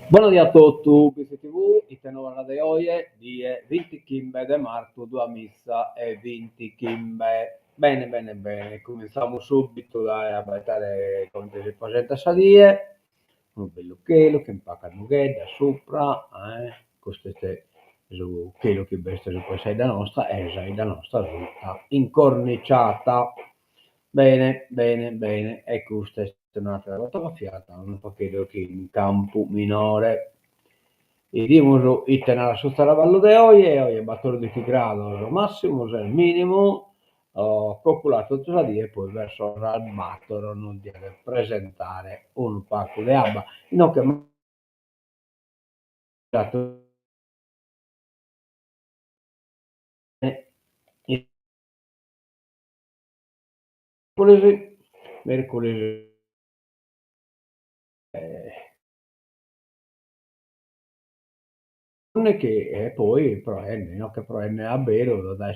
Buonasera a tutti, BCTV, il tenore di oggi di 20 Kimbe de Marto, 2 missa e 20 Kimbe. Bene, bene, bene, cominciamo subito da abbattare come si presenta a salire, un bello chelo che impacca da sopra, questo è su chelo che bestia su poi sei da nostra, e sei da nostra tutta incorniciata. Bene, bene, bene, e questa è un'altra fotografiata, un pochino che in campo minore. Irímoslo itenar a Sustaravallo de Oie, e Oie 14 grados o massimo, il minimo, calcolato tutti i giorni, e poi verso il Batoro non deve presentare un pacco di abba. No, che mangiato mercoledì, mercoledì che poi Pro N, no? Che Pro N a bere lo dai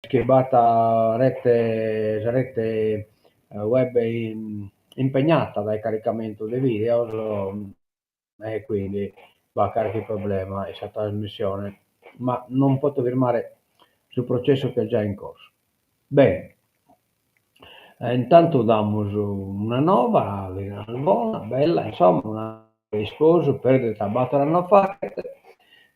schibata rete web impegnata dal caricamento dei video e quindi va a carico il problema questa trasmissione, ma non posso firmare sul processo che è già in corso. Bene, intanto diamo una nuova, buona, bella, insomma, una sposo per il tabato l'anno fa,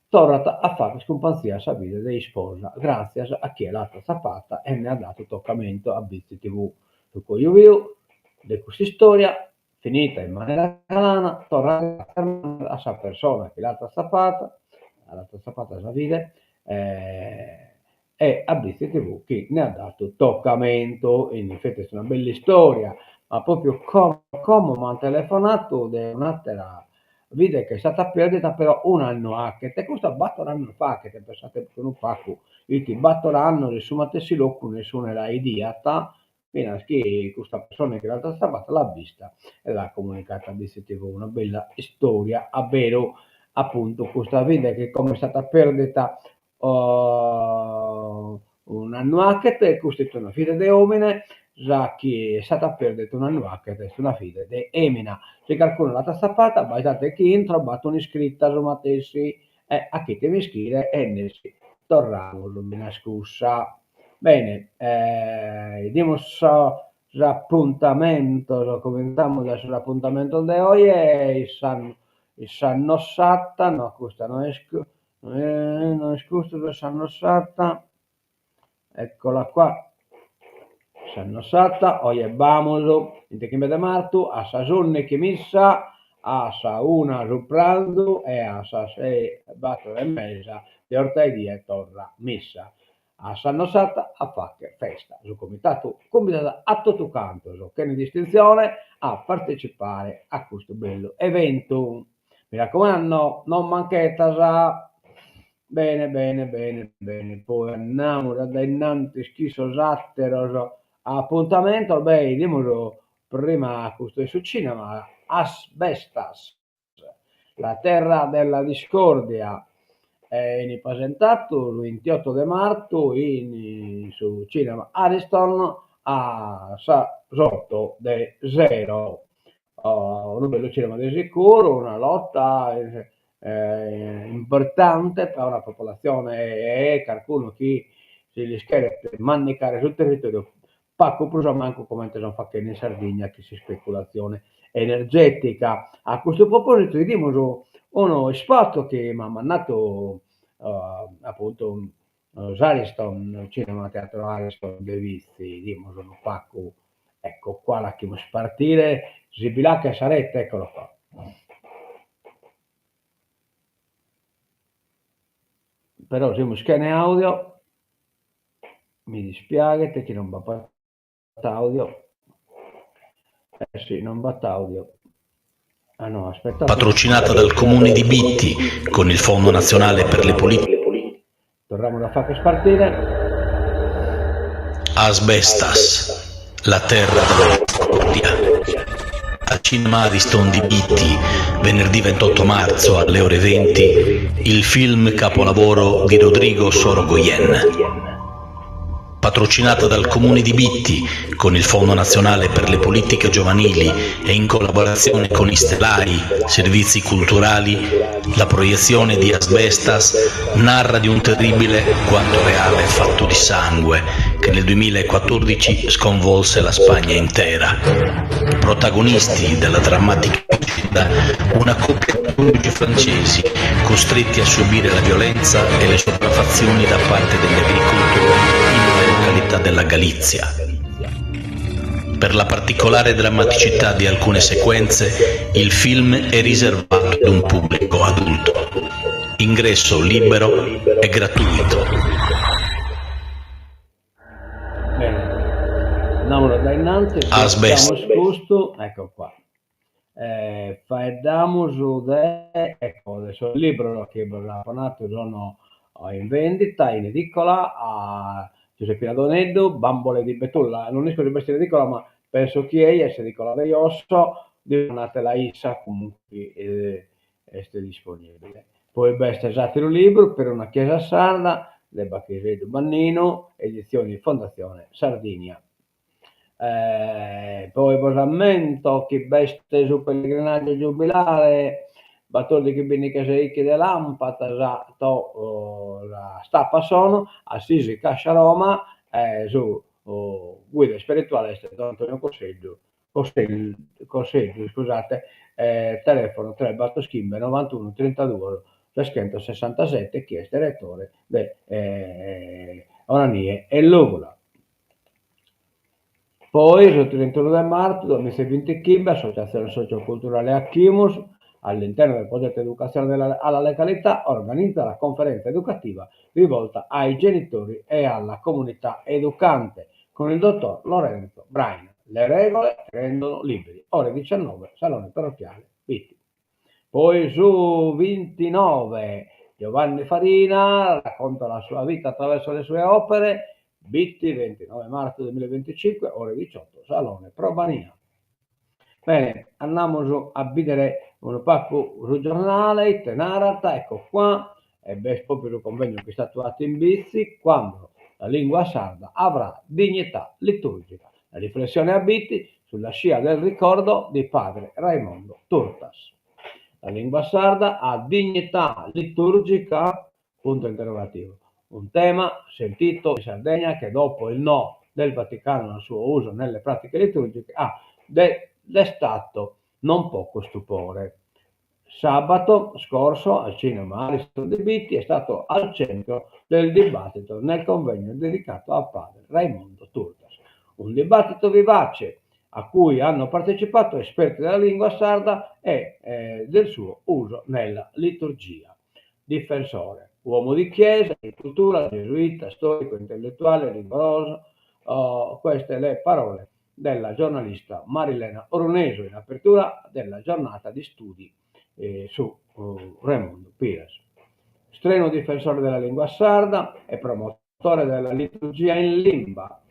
tornata a fare scompanzia a vita dei sposa, grazie a chi è l'altra zappata e ne ha dato toccamento a Bizzi TV. Per cui io vivo di questa storia, finita in maniera calana, torna a sa persona che l'altra zappata sa vide, e a Bizzi TV chi ne ha dato toccamento. In effetti è una bella storia, ma proprio come mi hanno telefonato di un'altra vide che è stata perdita però un anno a che te questo battoranno fa che te pensate che non fa il ti battoranno risumate locco nessuno era idiota fino a che questa persona che l'altra stata l'ha vista e l'ha comunicata a DCTV. Una bella storia a vero, appunto questa vide che come è stata perdita un anno a che te questa è una figlia di uomini già che è stata perdita un anno a che te è una figlia di emina. Se qualcuno l'ha tappata, baitate che intro, battono iscritta, su matessi, a chi deve iscrivere e ne si tornano lumina scusa. Bene, diamo l'appuntamento, cominciamo adesso l'appuntamento di oggi, il San Nossata, no, questa non è scusa, il San Nossata, eccola qua. Sanno sata, oggi vamoslo, in te de marto, a sa sonne che missa, a sa una sul pranzo e a sa 6:30 di orta di torna missa. A Sanno Sata a fare festa, sul comitato a tutto canto, che ne distinzione a partecipare a questo bello evento. Mi raccomando, non manchete, sa. Bene, bene, bene, bene. Poi andiamo da innanzi schiso satteros appuntamento, beh, diamolo prima a questo su cinema, Asbestas, la terra della discordia, è presentato il 28 di marzo su cinema Ariston a sotto de zero. Un bello cinema di sicuro, una lotta importante per una popolazione e qualcuno che si rischia di manicare sul territorio Pacco Prusa manco come non fa che in Sardegna che si speculazione energetica. A questo proposito vediamo uno spot che mi ha mandato appunto Ariston, cinema teatro Ariston de Vizi, dimos uno Pacco, ecco qua la che spartire, Zibilà che sarete, eccolo qua. Però siamo schede audio, mi dispiace che non va audio. Sì, non va audio. Ah no, aspettate. Patrocinata dal Comune di Bitti con il Fondo Nazionale per le Politiche. Torniamo da fare spartire. Asbestas, la terra della discordia. al Cinema Ariston di Bitti, venerdì 28 marzo alle ore 20, il film capolavoro di Rodrigo Sorogoyen. Patrocinata dal Comune di Bitti, con il Fondo Nazionale per le Politiche Giovanili e in collaborazione con Istelai, Servizi Culturali, la proiezione di Asbestas narra di un terribile quanto reale fatto di sangue che nel 2014 sconvolse la Spagna intera. Protagonisti della drammatica vicenda, una coppia di coniugi francesi costretti a subire la violenza e le sopraffazioni da parte degli agricoltori in una località della Galizia. Per la particolare drammaticità di alcune sequenze, il film è riservato ad un pubblico adulto. Ingresso libero e gratuito. Bene, andiamo da innanzi, Asbest. scusto, ecco qua. Facciamo ecco, adesso il libro che abbiamo sono in vendita, in edicola a Giuseppina Doneddu, Bambole di Betulla, non riesco a ripetere edicola, ma penso che è edicola di Osso, di la Issa comunque è disponibile. Poi basta esatto il libro per una chiesa sarda, le Bacchese di Bannino, edizioni Fondazione Sardinia. Poi posamento chi veste su pellegrinaggio giubilare, battori che bene che sei che dell'ampata la stappa sono assisi Cascia Roma su guida spirituale Antonio Costello, scusate, telefono 3 Batto Schimbe 91 32 367, chieste rettore di Oranie e Lugula. Poi, il 31 marzo 2025, Associazione Socioculturale Achimus, all'interno del progetto Educazione alla Legalità, organizza la conferenza educativa rivolta ai genitori e alla comunità educante con il dottor Lorenzo Braina. Le regole rendono liberi. Ore 19, Salone Parrocchiale Bitti. Poi su 29, Giovanni Farina racconta la sua vita attraverso le sue opere. Bitti, 29 marzo 2025, ore 18, Salone Probania. Bene, andiamo a vedere un po' sul giornale, Tenarata, ecco qua, è proprio il convegno che è stato attuato in Bitti, quando la lingua sarda avrà dignità liturgica. La riflessione a Bitti sulla scia del ricordo di padre Raimondo Turtas. La lingua sarda ha dignità liturgica, punto interrogativo. Un tema sentito in Sardegna che dopo il no del Vaticano al suo uso nelle pratiche liturgiche ha destato non poco stupore. Sabato scorso al Cinema Ariston di Bitti è stato al centro del dibattito nel convegno dedicato a padre Raimondo Turtas. Un dibattito vivace a cui hanno partecipato esperti della lingua sarda e del suo uso nella liturgia. Difensore, uomo di chiesa, di cultura, gesuita, storico, intellettuale, rigoroso, queste le parole della giornalista Marilena Oroneso in apertura della giornata di studi su Raimondo Pires. Strenuo difensore della lingua sarda e promotore della liturgia in limba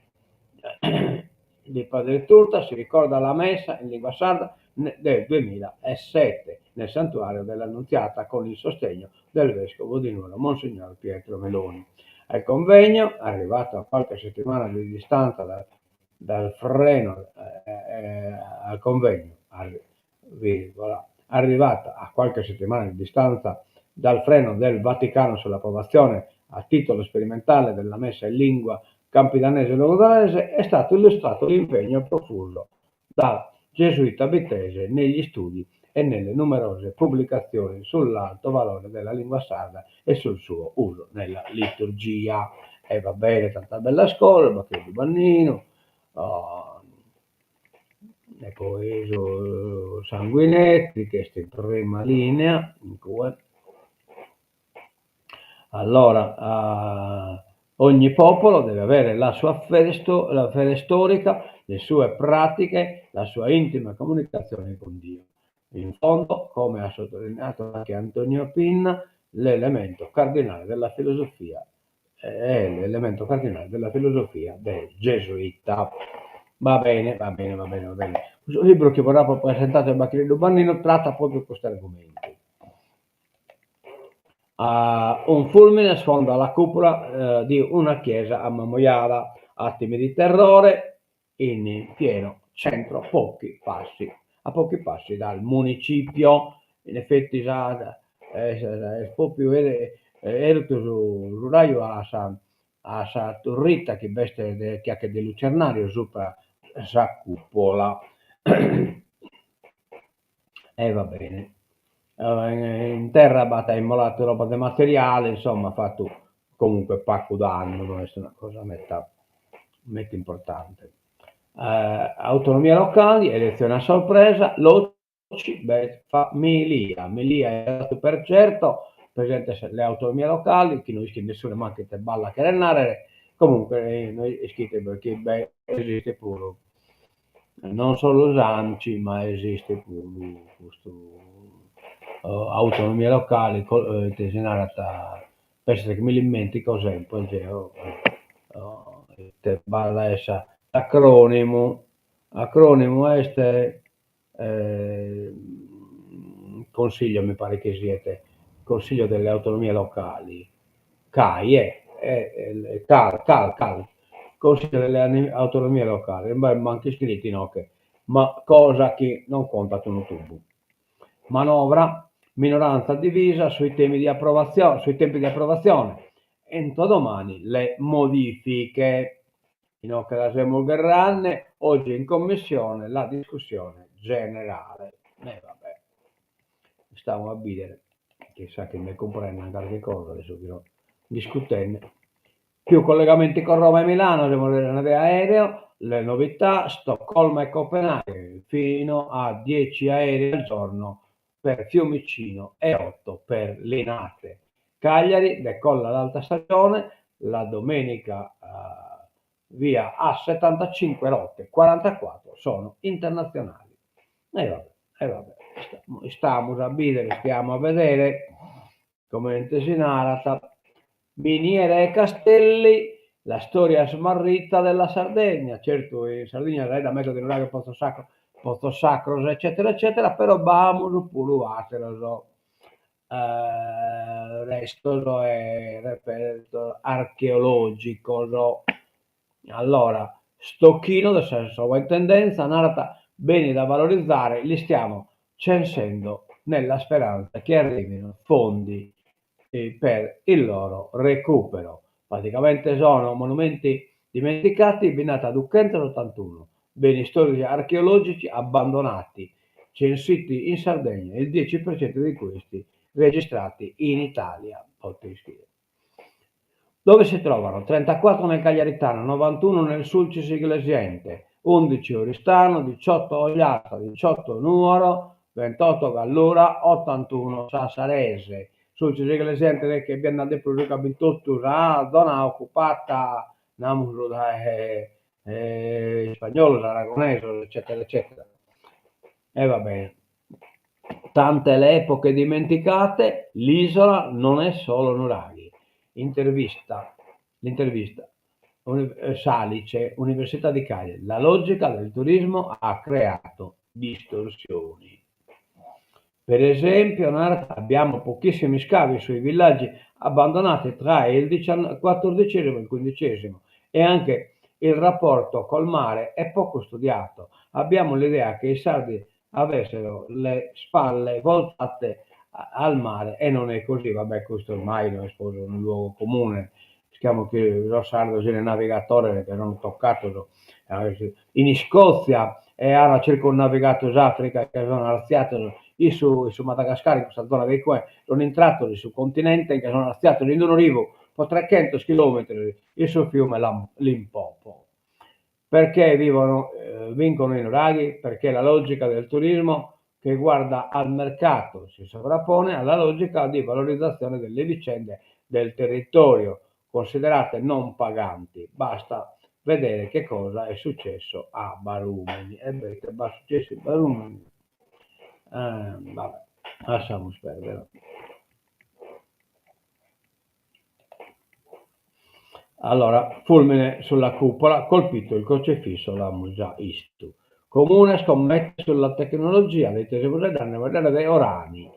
di padre Turta, si ricorda la messa in lingua sarda del 2007 nel santuario dell'Annunziata con il sostegno del vescovo di Nuoro, Monsignor Pietro Meloni. Al convegno, arrivato a qualche settimana di distanza dal freno al convegno, arrivata a qualche settimana di distanza dal freno del Vaticano sull'approvazione a titolo sperimentale della messa in lingua campidanese e logudorese, è stato illustrato l'impegno profuso dal gesuita bittese negli studi e nelle numerose pubblicazioni sull'alto valore della lingua sarda e sul suo uso nella liturgia. E va bene, tanta bella scuola, Bacchese di Bannino, e poi su Sanguinetti, che è in prima linea, in cui allora ogni popolo deve avere la sua la fede storica, le sue pratiche, la sua intima comunicazione con Dio. In fondo, come ha sottolineato anche Antonio Pinna, l'elemento cardinale della filosofia è l'elemento cardinale della filosofia del gesuita. Va bene. Questo libro che verrà poi presentato a Bacchino Bannino tratta proprio questi argomenti. Un fulmine sfonda la cupola di una chiesa a Momoiara, attimi di terrore in pieno centro, a pochi passi dal municipio. In effetti già proprio ero giuraio a sa turrita che veste che anche dell'lucernario sopra sa cupola. E va bene. In terra batta immolato roba di materiale, insomma, ha fatto comunque pacco d'anno, non è una cosa metta importante. Autonomia locali, elezione a sorpresa, l'OCI, famiglia, è dato per certo, presente le autonomie locali, chi non iscrive nessuno manca te balla che renare, comunque noi iscritti perché esiste pure, non solo l'ANCI, ma esiste pure questo autonomia locale, tesinarata, per che mi limenti cos'è, poi te balla essa acronimo este consiglio, mi pare che siete consiglio delle autonomie locali, CAI, CAL, consiglio delle autonomie locali, ma anche scritti, no, che, ma cosa che non conta su YouTube. Manovra, minoranza divisa sui tempi di approvazione. Entro domani le modifiche. In occasione Mulgherranne, oggi in commissione la discussione generale. Vabbè, stiamo a vedere, chissà che ne comprenda qualche cosa, adesso che discutendo. Più collegamenti con Roma e Milano, abbiamo aereo, le novità, Stoccolma e Copenaghen, fino a 10 aerei al giorno per Fiumicino e 8 per Linate. Cagliari decolla l'alta stagione, la domenica via a 75 rotte, 44 sono internazionali. Vabbè, stiamo a vedere, stiamo a vedere come si narra. Miniere e castelli, la storia smarrita della Sardegna. Certo, in Sardegna è da mezzo di un Pozo Sacro, eccetera, eccetera, però vamos pure a resto è reperto archeologico. Allora, stocchino del senso in tendenza, narrata beni da valorizzare, li stiamo censendo nella speranza che arrivino fondi per il loro recupero. Praticamente sono monumenti dimenticati, binata ad 81, beni storici archeologici abbandonati, censiti in Sardegna, il 10% di questi registrati in Italia. Dove si trovano? 34 nel Cagliaritano, 91 nel Sulcis Iglesiente, 11 Oristano, 18 Ogliata, 18 Nuoro, 28 Gallura, 81 Sassarese. Sulcis Iglesiente che viene da produrre 28 zona occupata spagnolo, aragonese, eccetera, eccetera. E va bene. Tante le epoche dimenticate, l'isola non è solo nuraghi. L'intervista Salice, Università di Cagliari. La logica del turismo ha creato distorsioni. Per esempio, abbiamo pochissimi scavi sui villaggi abbandonati tra il XIV e il XV e anche il rapporto col mare è poco studiato. Abbiamo l'idea che i sardi avessero le spalle voltate al mare e non è così. Vabbè, questo ormai lo esposo in un luogo comune. Diciamo che lo sardo c'è il navigatore che non ho toccato. In Scozia hanno circonnavigato l'Africa che sono arziato su Madagascar, in questa zona dei qua, sono entrato sul continente che sono arziato in un rivo per 300 km sul fiume Limpopo. Perché vincono i nuraghi? Perché la logica del turismo che guarda al mercato si sovrappone alla logica di valorizzazione delle vicende del territorio, considerate non paganti. Basta vedere che cosa è successo a Barumeni. Che è successo a Barumeni. Vabbè, lasciamo perdere. Allora, fulmine sulla cupola, colpito il crocifisso, l'abbiamo già visto. Comune scommette sulla tecnologia dei tesori da vedere dei Orani.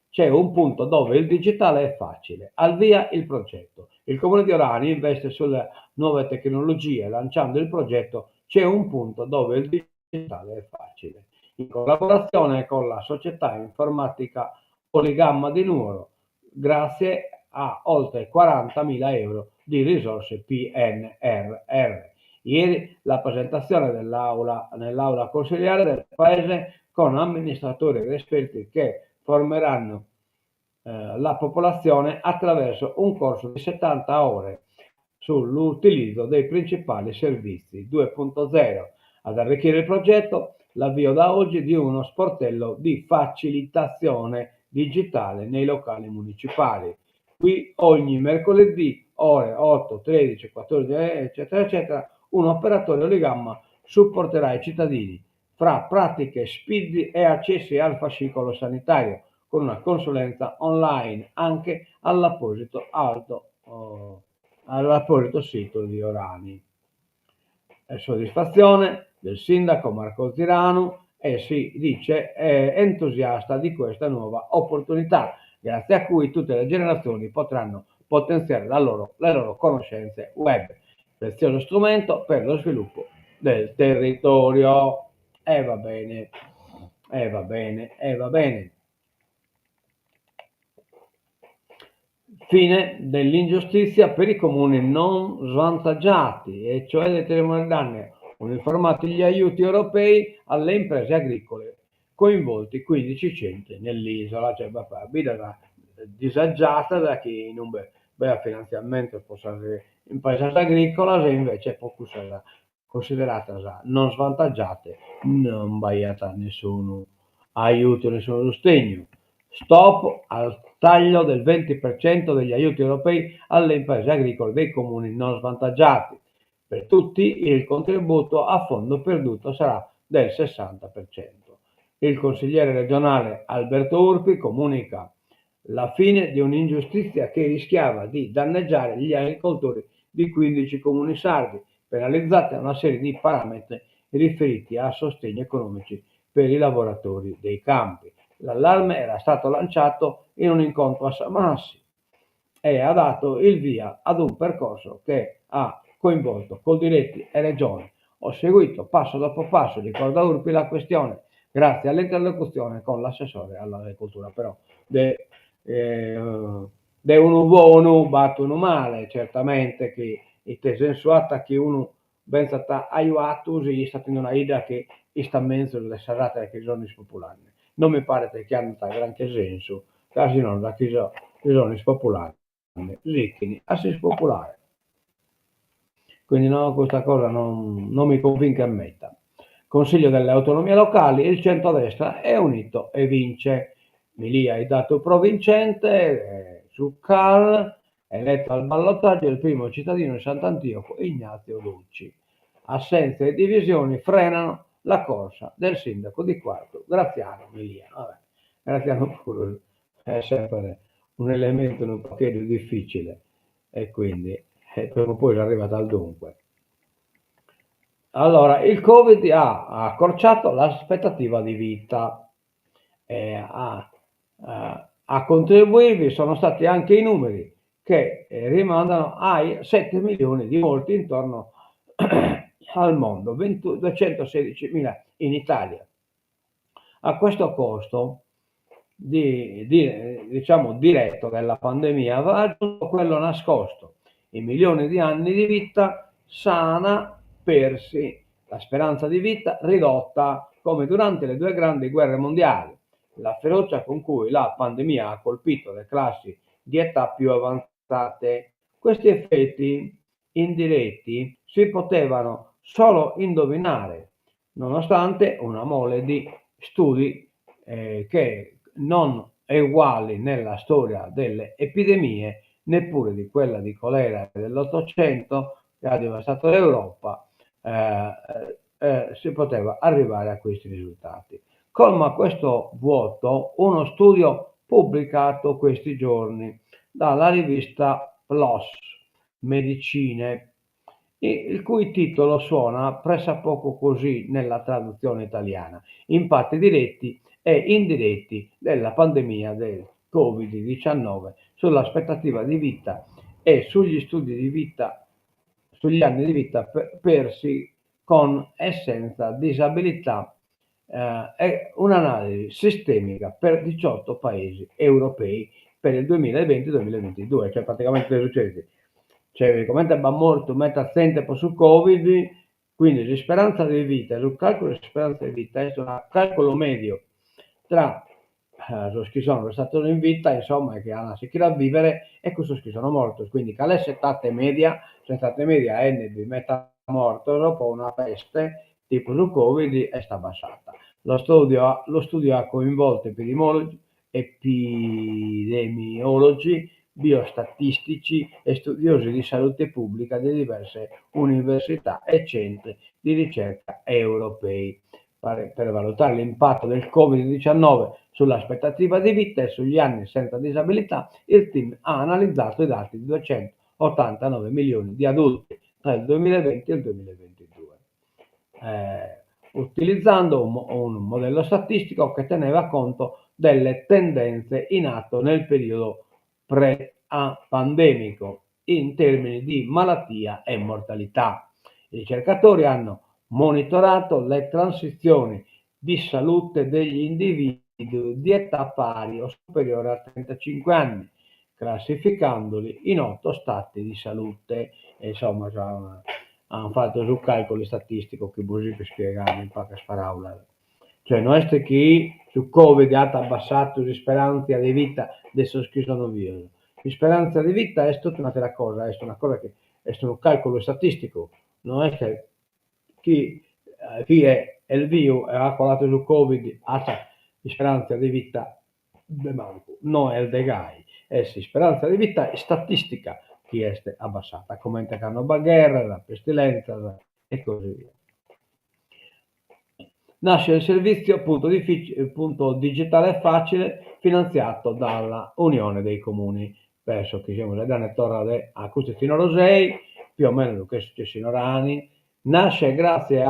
C'è un punto dove il digitale è facile. Al via il progetto. Il Comune di Orani investe sulle nuove tecnologie lanciando il progetto C'è un punto dove il digitale è facile, in collaborazione con la società informatica Poligamma di Nuoro, grazie a oltre 40.000 euro di risorse PNRR. Ieri la presentazione nell'aula consigliare del Paese con amministratori ed esperti che formeranno la popolazione attraverso un corso di 70 ore sull'utilizzo dei principali servizi 2.0. Ad arricchire il progetto, l'avvio da oggi di uno sportello di facilitazione digitale nei locali municipali. Qui ogni mercoledì, ore 8, 13, 14, eccetera, eccetera, un operatore Oligamma supporterà i cittadini fra pratiche SPID e accessi al fascicolo sanitario, con una consulenza online anche all'apposito sito di Orani. È soddisfazione del sindaco Marco Tirano e si dice è entusiasta di questa nuova opportunità, grazie a cui tutte le generazioni potranno potenziare le loro conoscenze web, prezioso strumento per lo sviluppo del territorio. E va bene. Fine dell'ingiustizia per i comuni non svantaggiati, e cioè determineranno uniformati gli aiuti europei alle imprese agricole coinvolti 15 centri nell'isola, cioè vita disagiata da chi non aveva finanziamento per imprese agricole, e invece può essere considerata non svantaggiate, non baiata nessun aiuto, nessun sostegno. Stop al taglio del 20% degli aiuti europei alle imprese agricole dei comuni non svantaggiati. Per tutti il contributo a fondo perduto sarà del 60%. Il consigliere regionale Alberto Urpi comunica la fine di un'ingiustizia che rischiava di danneggiare gli agricoltori di 15 comuni sardi, penalizzati da una serie di parametri riferiti a sostegni economici per i lavoratori dei campi. L'allarme era stato lanciato in un incontro a Samassi e ha dato il via ad un percorso che ha coinvolto Coldiretti e Regione. Ho seguito passo dopo passo, ricorda Urpi, la questione grazie all'interlocuzione con l'assessore all'agricoltura, però de uno buono batto uno male, certamente che i sensuata che uno ben stata aiutato e sta tendo una idea che sta in mezzo alle serate che sono spopolari. Non mi pare che hanno granché senso, quasi non da chi sono spopolari, ricchi a si spopolare. Quindi no, questa cosa non mi convince a metà. Consiglio delle autonomie locali, il centrodestra è unito e vince. Milia è dato provincente, Zuccar, eletto al ballottaggio il primo cittadino di Sant'Antioco, Ignazio Lucci. Assenze e divisioni frenano la corsa del sindaco di Quarto, Graziano Milia. Vabbè, Graziano pure è sempre un elemento un pochino difficile e quindi prima o poi si arriva al dunque. Allora, il Covid ha accorciato l'aspettativa di vita e a contribuirvi sono stati anche i numeri che rimandano ai 7 milioni di morti intorno al mondo, 216.000 in Italia. A questo costo diciamo diretto della pandemia va aggiunto quello nascosto, i milioni di anni di vita sana persi, la speranza di vita ridotta come durante le 2 grandi guerre mondiali, la ferocia con cui la pandemia ha colpito le classi di età più avanzate. Questi effetti indiretti si potevano solo indovinare, nonostante una mole di studi che non è uguale nella storia delle epidemie, neppure di quella di colera dell'Ottocento che ha devastato l'Europa, si poteva arrivare a questi risultati. Colma questo vuoto uno studio pubblicato questi giorni dalla rivista PLOS Medicine, il cui titolo suona pressappoco così nella traduzione italiana: Impatti diretti e indiretti della pandemia del Covid-19 sull'aspettativa di vita e sugli studi di vita, sugli anni di vita persi con e senza disabilità. È un'analisi sistemica per 18 paesi europei per il 2020-2022, cioè praticamente le succede. Cioè, come va morto metà tempo su Covid, quindi l'esperanza di vita, sul calcolo di speranza di vita, è un calcolo medio tra los che sono stati in vita, insomma, e che hanno si a vivere, e questo che sono morti. Quindi, che le settate media è di metà morto dopo una peste, tipo su Covid, è sta abbassata. Lo studio ha coinvolto epidemiologi, biostatistici e studiosi di salute pubblica di diverse università e centri di ricerca europei per valutare l'impatto del Covid-19 sull'aspettativa di vita e sugli anni senza disabilità. Il team ha analizzato i dati di 289 milioni di adulti tra il 2020 e il 2022, utilizzando un modello statistico che teneva conto delle tendenze in atto nel periodo pre-pandemico in termini di malattia e mortalità. I ricercatori hanno monitorato le transizioni di salute degli individui di età pari o superiore a 35 anni, classificandoli in 8 stati di salute. Insomma, hanno fatto su calcoli statistico che così per spiegare in poche parole. Cioè, non è che su Covid ha abbassato la speranza di vita, adesso che sono via. La speranza di vita è tutta un'altra cosa, è una cosa che è un calcolo statistico, non è che chi è il vivo e ha colato su Covid ha la speranza di vita de manco, non è il de gai, è la speranza di vita statistica che è abbassata, come che hanno guerra, la pestilenza e così via. Nasce il servizio punto digitale facile finanziato dalla Unione dei Comuni. Penso che siamo già attorno a questo finora 6, più o meno che è successo in orani. Nasce grazie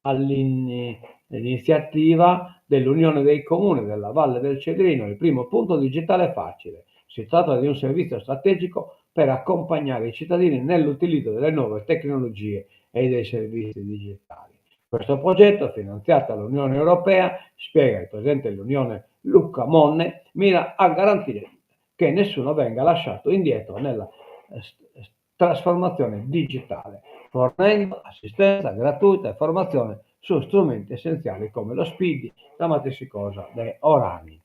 all'iniziativa dell'Unione dei Comuni della Valle del Cedrino, il primo punto digitale facile. Si tratta di un servizio strategico per accompagnare i cittadini nell'utilizzo delle nuove tecnologie e dei servizi digitali. Questo progetto, finanziato dall'Unione Europea, spiega il Presidente dell'Unione Luca Monne, mira a garantire che nessuno venga lasciato indietro nella trasformazione digitale, fornendo assistenza gratuita e formazione su strumenti essenziali come lo SPID, la matrice cosa dei orani.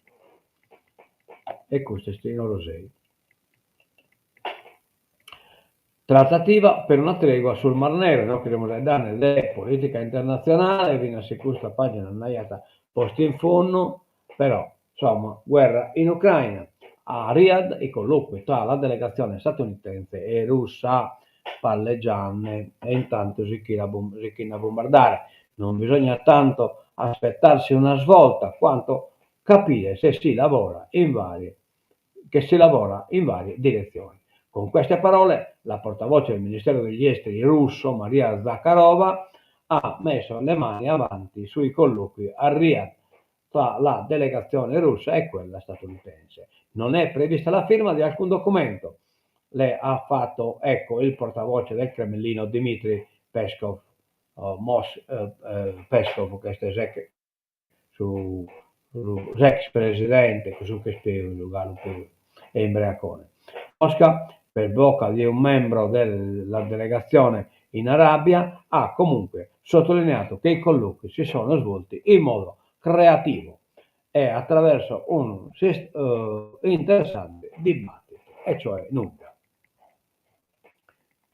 E questo è Stino Rosei. Trattativa per una tregua sul Mar Nero, no? Che dobbiamo dare della politica internazionale, viene su questa pagina annaiata posti in fondo, però insomma, guerra in Ucraina, a Riyadh i colloqui tra la delegazione statunitense e russa, palleggiane, e intanto si china a bombardare. Non bisogna tanto aspettarsi una svolta, quanto capire se si lavora in varie direzioni. Con queste parole, la portavoce del Ministero degli Esteri russo, Maria Zakharova, ha messo le mani avanti sui colloqui a Riyadh tra la delegazione russa e quella statunitense. Non è prevista la firma di alcun documento. Le ha fatto il portavoce del Cremlino Dmitry Peskov, Peskov, che è su ex presidente, così che spiego, è imbriacone. Mosca, per bocca di un membro della delegazione in Arabia, ha comunque sottolineato che i colloqui si sono svolti in modo creativo e attraverso un interessante dibattito, e cioè nulla.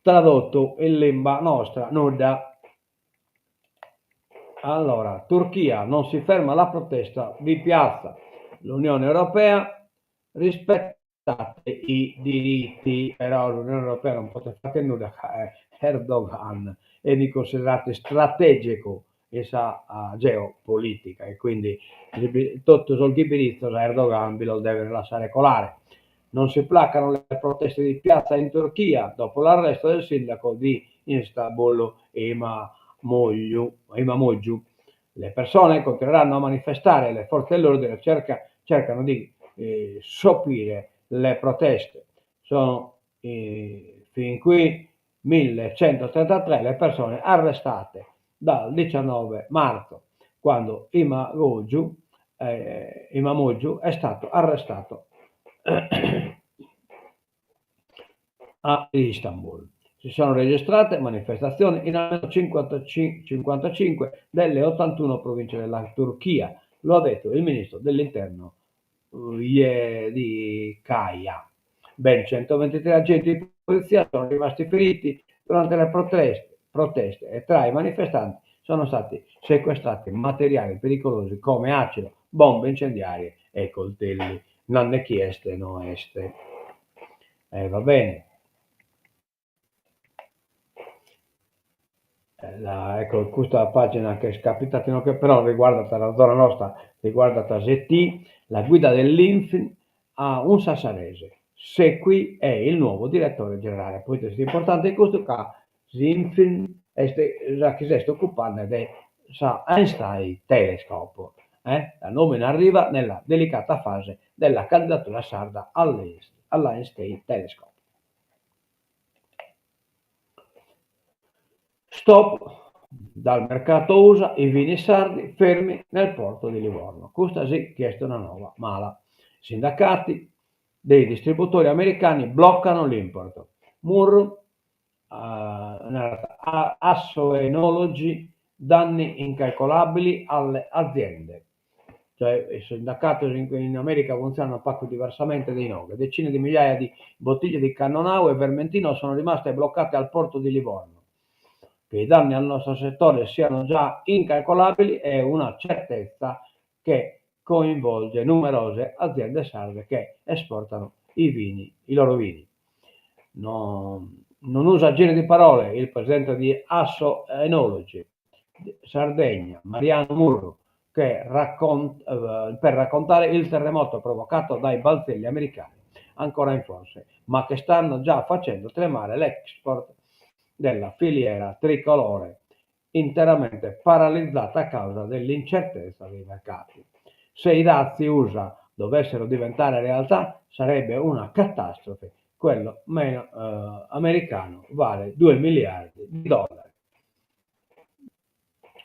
Tradotto in lingua nostra, nulla. Allora, Turchia, non si ferma la protesta di piazza. L'Unione Europea rispettate i diritti, però l'Unione Europea non poteva fare nulla. Erdogan è di considerato strategico essa geopolitica, e quindi tutto sul diritto Erdogan vi lo deve lasciare colare. Non si placano le proteste di piazza in Turchia dopo l'arresto del sindaco di Istanbul, Imamoglu. Le persone continueranno a manifestare, le forze dell'ordine cercano di sopire le proteste. Sono fin qui 1133 le persone arrestate dal 19 marzo, quando Imamoglu è stato arrestato a Istanbul. Si sono registrate manifestazioni in almeno 55 delle 81 province della Turchia, lo ha detto il ministro dell'interno Yedikaya. Ben 123 agenti di polizia sono rimasti feriti durante le proteste e tra i manifestanti sono stati sequestrati materiali pericolosi come acido, bombe incendiarie e coltelli. Non ne chieste, no este. Va bene. Ecco, questa pagina che è scapitata, che però riguarda la zona nostra, riguarda ZT, la guida dell'Infin a un sassarese. Se qui è il nuovo direttore generale, poi è importante in questo caso, l'Infin che si sta occupando del Einstein Telescope. La nomina arriva nella delicata fase della candidatura sarda all'Einstein Telescope. Stop dal mercato USA i vini sardi fermi nel porto di Livorno. Questa sì, chiesto una nuova mala. Sindacati dei distributori americani bloccano l'importo. Murro, Assoenology, danni incalcolabili alle aziende. Cioè i sindacati in America funzionano proprio diversamente dei noi. Decine di migliaia di bottiglie di Cannonau e Vermentino sono rimaste bloccate al porto di Livorno. Che i danni al nostro settore siano già incalcolabili è una certezza che coinvolge numerose aziende sarde che esportano i loro vini. Non usa giri di parole il presidente di Assoenology Sardegna, Mariano Murro, per raccontare il terremoto provocato dai balzelli americani ancora in forse, ma che stanno già facendo tremare l'export della filiera tricolore, interamente paralizzata a causa dell'incertezza dei mercati. Se i dazi USA dovessero diventare realtà, sarebbe una catastrofe. Quello americano vale 2 miliardi di dollari.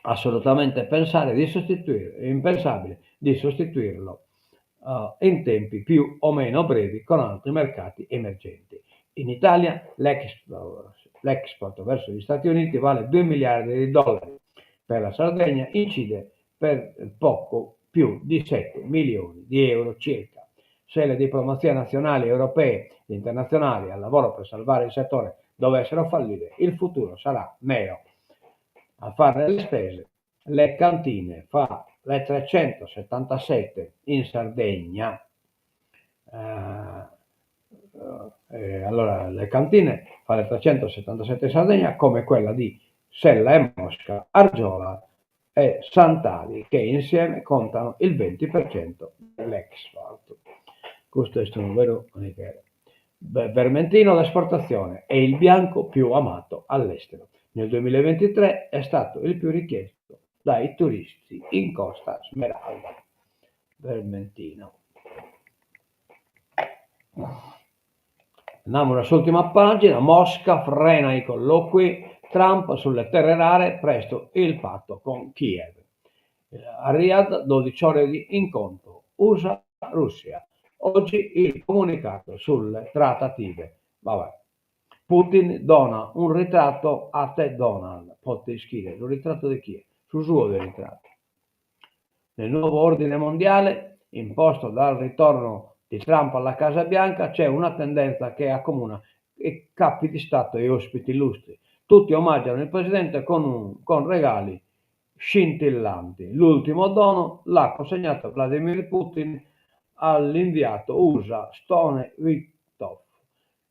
Assolutamente impensabile di sostituirlo in tempi più o meno brevi con altri mercati emergenti. In Italia l'export verso gli Stati Uniti vale 2 miliardi di dollari. Per la Sardegna incide per poco più di 7 milioni di euro circa. Se le diplomazie nazionali, europee e internazionali al lavoro per salvare il settore dovessero fallire, il futuro sarà nero. A fare le spese, le cantine fa le 377 in Sardegna. Allora le cantine fa le 377 in Sardegna, come quella di Sella e Mosca, Argiola e Sant'Ali, che insieme contano il 20% dell'export. Questo è un vero Vermentino l'esportazione è il bianco più amato all'estero. Nel 2023 è stato il più richiesto dai turisti in Costa Smeralda. Vermentino. Andiamo alla sua ultima pagina. Mosca frena i colloqui Trump sulle terre rare, presto il patto con Kiev. A Riyadh 12 ore di incontro USA-Russia. Oggi il comunicato sulle trattative. Vabbè. Putin dona un ritratto a te, Donald. Putin scrive un ritratto di chi? Sul suo del ritratto. Nel nuovo ordine mondiale, imposto dal ritorno di Trump alla Casa Bianca, c'è una tendenza che accomuna i capi di Stato e ospiti illustri. Tutti omaggiano il presidente con regali scintillanti. L'ultimo dono l'ha consegnato Vladimir Putin all'inviato USA Stone Witkoff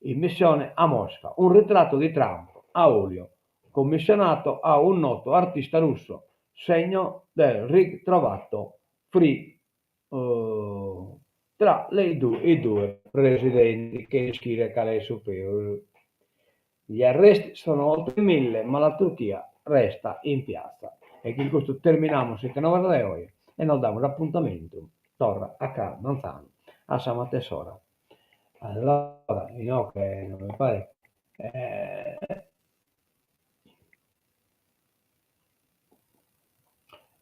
in missione a Mosca. Un ritratto di Trump a olio, commissionato a un noto artista russo, segno del ritrovato tra i due presidenti che iscrive Calais superiore. Gli arresti sono oltre 1000, ma la Turchia resta in piazza. E con questo terminiamo questa nuova de oggi e nos damos appuntamento. Torna acá, Manzano, a Sama Tesora. Allora, io che non mi pare.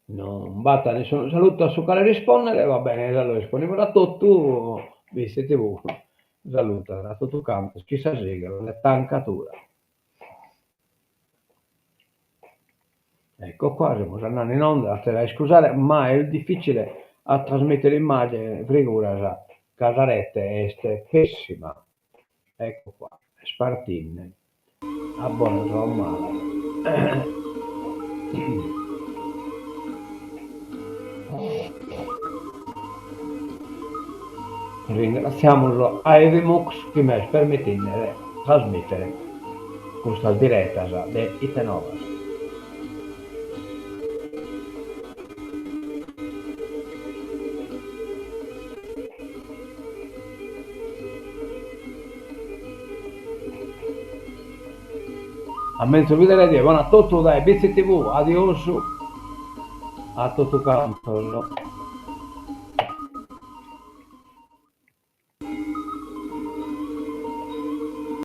Non batta nessun saluto su quale rispondere, va bene, allora rispondiamo a tutto, visto TV, saluta da tutto campo, chissà siga, la tancatura. Ecco qua, siamo andando in onda, te la scusare, ma è difficile a trasmettere l'immagine, figura, Casarette è pessima. Ecco qua, Spartine, a buona male. Ringraziamo a Evimux che mi permette di trasmettere questa diretta di Itenovas. A mentre vedrete, buona a tutti dai BC TV, adios a tutto campo.